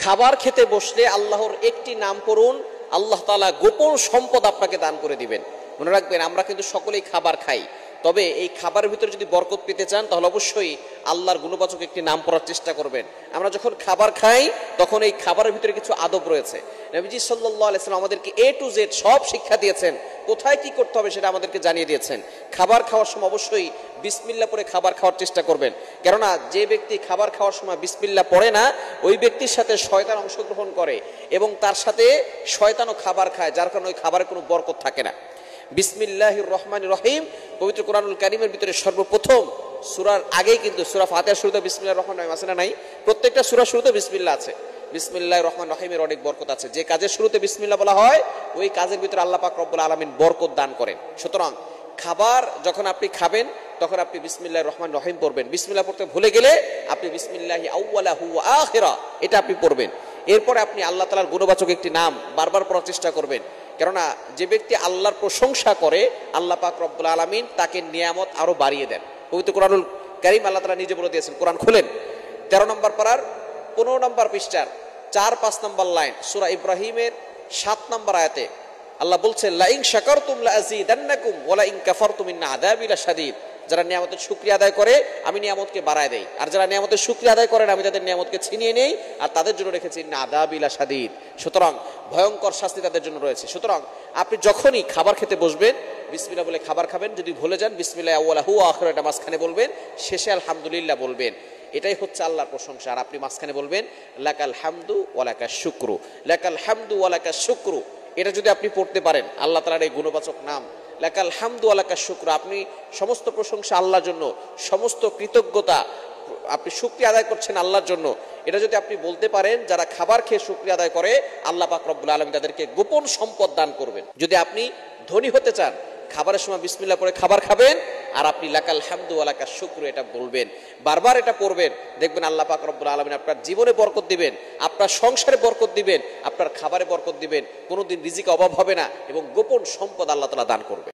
খাবার খেতে বসলে আল্লাহর একটি নাম করুন, আল্লাহ তাআলা গোপন সম্পদ আপনাকে দান করে দিবেন। মনে রাখবেন, আমরা কিন্তু সকলেই খাবার খাই, তবে এই খাবারের ভিতরে যদি বরকত পেতে চান তাহলে অবশ্যই আল্লাহর গুণবাচক একটি নাম পড়ার চেষ্টা করবেন। আমরা যখন খাবার খাই তখন এই খাবারের ভিতরে কিছু আদব রয়েছে। নবীজি সাল্লাল্লাহু আলাইহি ওয়াসাল্লাম আমাদেরকে A to Z সব শিক্ষা দিয়েছেন, কোথায় কি করতে হবে সেটা আমাদেরকে জানিয়ে দিয়েছেন। খাবার খাওয়ার সময় অবশ্যই বিসমিল্লাহ পড়ে খাবার খাওয়ার চেষ্টা করবেন, কেননা যে ব্যক্তি খাবার খাওয়ার সময় বিসমিল্লাহ পড়ে না ওই ব্যক্তির সাথে শয়তান অংশগ্রহণ করে এবং তার সাথে শয়তানও খাবার খায়, যার কারণে ওই খাবারে কোনো বরকত থাকে না। বিসমিল্লাহির রহমানির রহিম পবিত্র কোরআনুল কারীমের ভিতরে সর্বপ্রথম সূরার আগেই কিন্তু সূরা ফাতিহার শুরুতে বিসমিল্লাহির রহমানির রহিম আছে না নাই? প্রত্যেকটা সূরার শুরুতে বিসমিল্লাহ আছে। বিসমিল্লাহির রহমানির রহিমের অনেক বরকত আছে। যে কাজের শুরুতে বিসমিল্লাহ বলা হয় ওই কাজের ভিতরে আল্লাহ পাক রব্বুল আলামিন বরকত দান করেন। সুতরাং খাবার যখন আপনি খাবেন তখন আপনি বিসমিল্লাহির রহমানির রহিম পড়বেন। বিসমিল্লাহ পড়তে ভুলে গেলে আপনি বিসমিল্লাহি আউওয়ালাহু ওয়া আখিরা এটা আপনি পড়বেন। এরপরে আপনি আল্লাহ তাআলার গুণবাচক একটি নাম বারবার পড়ার চেষ্টা করবেন, কেননা যে ব্যক্তি আল্লাহর প্রশংসা করে আল্লাহ পাক রব্বুল আলামিন তাকে নিয়ামত আরো বাড়িয়ে দেন। পবিত্র কোরআনুল কারীম আল্লাহ তাআলা নিজে বলে দিয়েছেন। কোরআন খুলেন 13 নম্বর পারার 15 নম্বর পৃষ্ঠার 4-5 নম্বর লাইন সূরা ইব্রাহিমের 7 নম্বর আয়াতে আল্লাহ বলছেন, লা ইন শাকারতুম লা আযীদান্নাকুম ওয়া লা ইন কাফারতুম ইন্না আযাবি লাশাদীদ। যারা নিয়ামতের শুকরিয়া আদায় করে আমি নিয়ামতকে বাড়ায় দেই, আর যারা নিয়ামতের শুকরিয়া আদায় করে না আমি তাদের নিয়ামতকে ছিনিয়ে নেই, আর তাদের জন্য রেখেছি ইন্না আযাবি লাশাদীদ। সুতরাং ভয়ঙ্কর শাস্তি তাদের জন্য রয়েছে। সুতরাং আপনি যখনই খাবার খেতে বসবেন বিসমিল্লাহ বলে খাবার খাবেন। যদি ভুলে যান বিসমিল্লাহি আউওয়ালাহু ওয়া আখিরাহু এটা মাঝখানে বলবেন, শেষে আলহামদুলিল্লাহ বলবেন। এটাই হচ্ছে আল্লাহর প্রশংসা। আর আপনি মাঝখানে বলবেন লাকাল হামদু ওয়া লাকাশ শুকরু, লাকাল হামদু ওয়া লাকাশ শুকরু। এটা যদি আপনি পড়তে পারেন আল্লাহ তাআলার এই গুণবাচক নাম লাকাল হামদু ওয়া লাকাশ শুকরু, আপনি সমস্ত প্রশংসা আল্লাহর জন্য, সমস্ত কৃতজ্ঞতা আপনি শুকরিয়া আদায় করছেন আল্লাহর জন্য। এটা যদি আপনি বলতে পারেন, যারা খাবার খেয়ে শুকরিয়া আদায় করে আল্লাহ পাক রব্বুল আলামিন তাদেরকে গোপন সম্পদ দান করবেন। যদি আপনি ধনী হতে চান খাবারের সময় বিসমিল্লাহ পড়ে খাবার খাবেন আর আপনি লাকাল হামদু ওয়া লাকাশ শুকরু এটা বলবেন, বারবার এটা পড়বেন। দেখবেন আল্লাহ পাক রব্বুল আলামিন আপনার জীবনে বরকত দিবেন, আপনার সংসারে বরকত দিবেন, আপনার খাবারে বরকত দিবেন, কোনোদিন রিজিকে অভাব হবে না এবং গোপন সম্পদ আল্লাহ তাআলা দান করবেন।